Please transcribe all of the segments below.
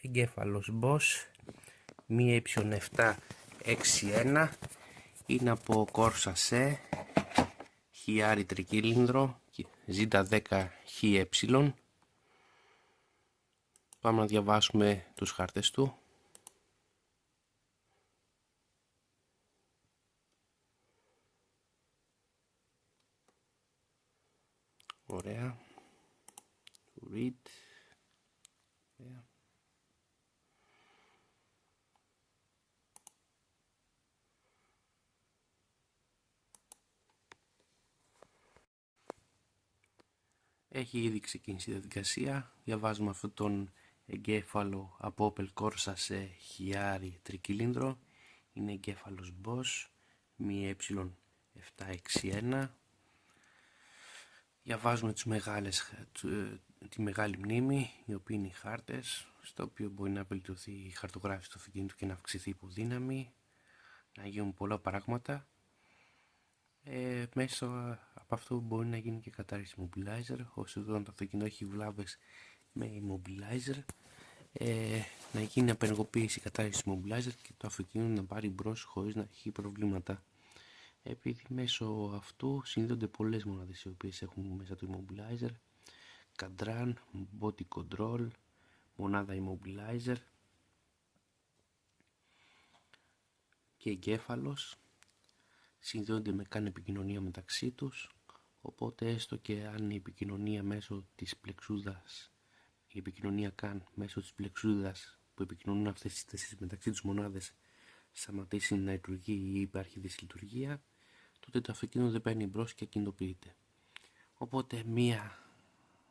εγκέφαλος Bosch μη ε761, είναι από Corsa C, χιάρι τρικύλινδρο, Z10 χι. Πάμε να διαβάσουμε τους χάρτες του. Ωραία. Read. Ωραία. Έχει ήδη ξεκινήσει η διαδικασία. Διαβάζουμε αυτόν τον εγκέφαλο από Opel Corsa σε χιάρι τρικύλινδρο. Είναι εγκέφαλος Bosch μη ε761. Διαβάζουμε τη μεγάλη μνήμη, η οποία είναι οι χάρτες, στο οποίο μπορεί να βελτιωθεί η χαρτογράφηση του αυτοκίνητου και να αυξηθεί η υποδύναμη, να γίνουν πολλά πράγματα. Μέσα από αυτό μπορεί να γίνει και κατάρριξη immobilizer, όσο εδώ το αυτοκίνητο έχει βλάβες με immobilizer, να γίνει απενεργοποίηση κατάρριξη immobilizer και το αυτοκίνητο να πάρει μπρος χωρίς να έχει προβλήματα. Επειδή μέσω αυτού συνδέονται πολλές μονάδες οι οποίες έχουν μέσα το immobilizer, καντράν, body control, μονάδα immobilizer και εγκέφαλος, συνδέονται με καν επικοινωνία μεταξύ τους, οπότε έστω και αν η επικοινωνία μέσω της πλεξούδας, η επικοινωνία καν μέσω της πλεξούδας που επικοινωνούν αυτές τις τέσσερις μεταξύ τους μονάδες σταματήσει να λειτουργεί ή υπάρχει δυσλειτουργία, τότε το αυτοκίνητο δεν παίρνει μπρος και κινητοποιείται. Οπότε μία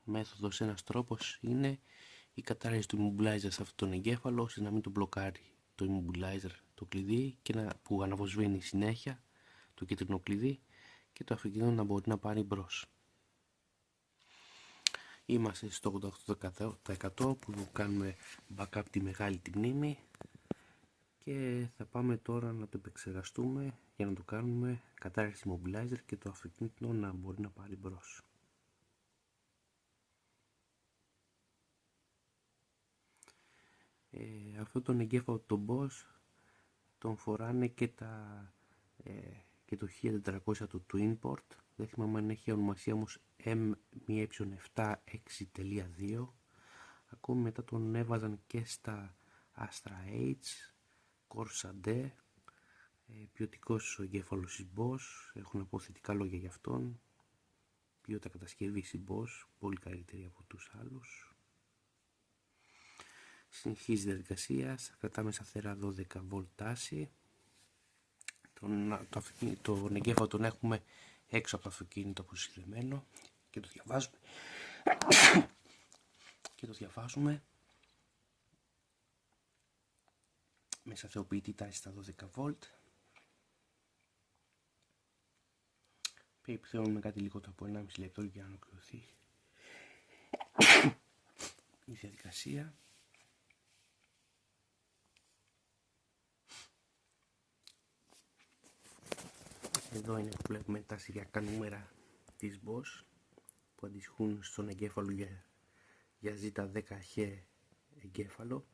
μέθοδος, ένας τρόπος είναι η κατάρρευση του immobilizer σε αυτόν τον εγκέφαλο, ώστε να μην το μπλοκάρει το immobilizer το κλειδί και που αναβοσβήνει συνέχεια το κίτρινο κλειδί και το αυτοκίνητο να μπορεί να πάρει μπρος. Είμαστε στο 88% που κάνουμε backup τη μεγάλη τη μνήμη και θα πάμε τώρα να το επεξεργαστούμε για να το κάνουμε κατάρρευση immobilizer και το αυτοκίνητο να μπορεί να πάρει μπρος. Αυτό τον εγκέφαλο τον Bosch τον φοράνε και το 1400 του Twinport, δεν θυμάμαι αν έχει ονομασία όμως M762. Ακόμη μετά τον έβαζαν και στα Astra H, Corsa D, ποιοτικός ο εγκέφαλος της Bosch, έχουν πω θετικά λόγια για αυτόν, ποιότητα κατασκευής η Bosch, πολύ καλύτερη από τους άλλους. Συνεχίζει η διαδικασία, κρατάμε σταθερά 12 V τάση. Τον εγκέφαλο τον έχουμε έξω από το αυτοκίνητο αποσυνδεμένο και το διαβάζουμε με σταθεροποιητή τάση στα 12 V. Περιπλέον κάτι λιγότερο από 1,5 λεπτό για να ολοκληρωθεί η διαδικασία. Εδώ είναι που βλέπουμε τα σηριακά νούμερα της Bosch που αντιστοιχούν στον εγκέφαλο για Z10H εγκέφαλο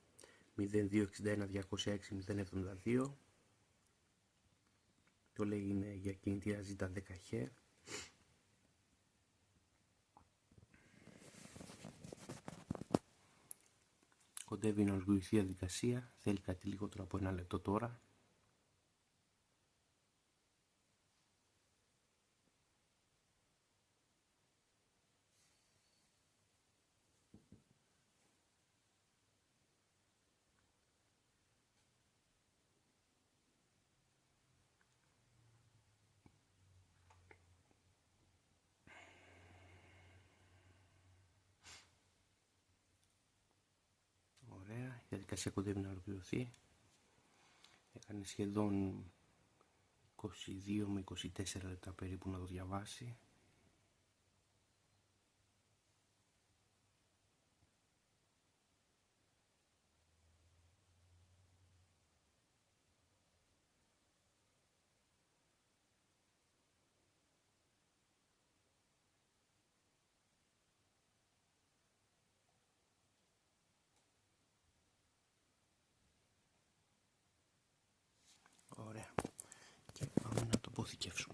0261-206-072. Το λέει είναι για κινητήρα Z10H. Κοντεύει να ολοκληρωθεί η διαδικασία, θέλει κάτι λιγότερο από 1 λεπτό τώρα. Ωραία, η διαδικασία κοντεύει να ολοκληρωθεί. Έκανε σχεδόν 22 με 24 λεπτά περίπου να το διαβάσει. αποθηκεύσουμε.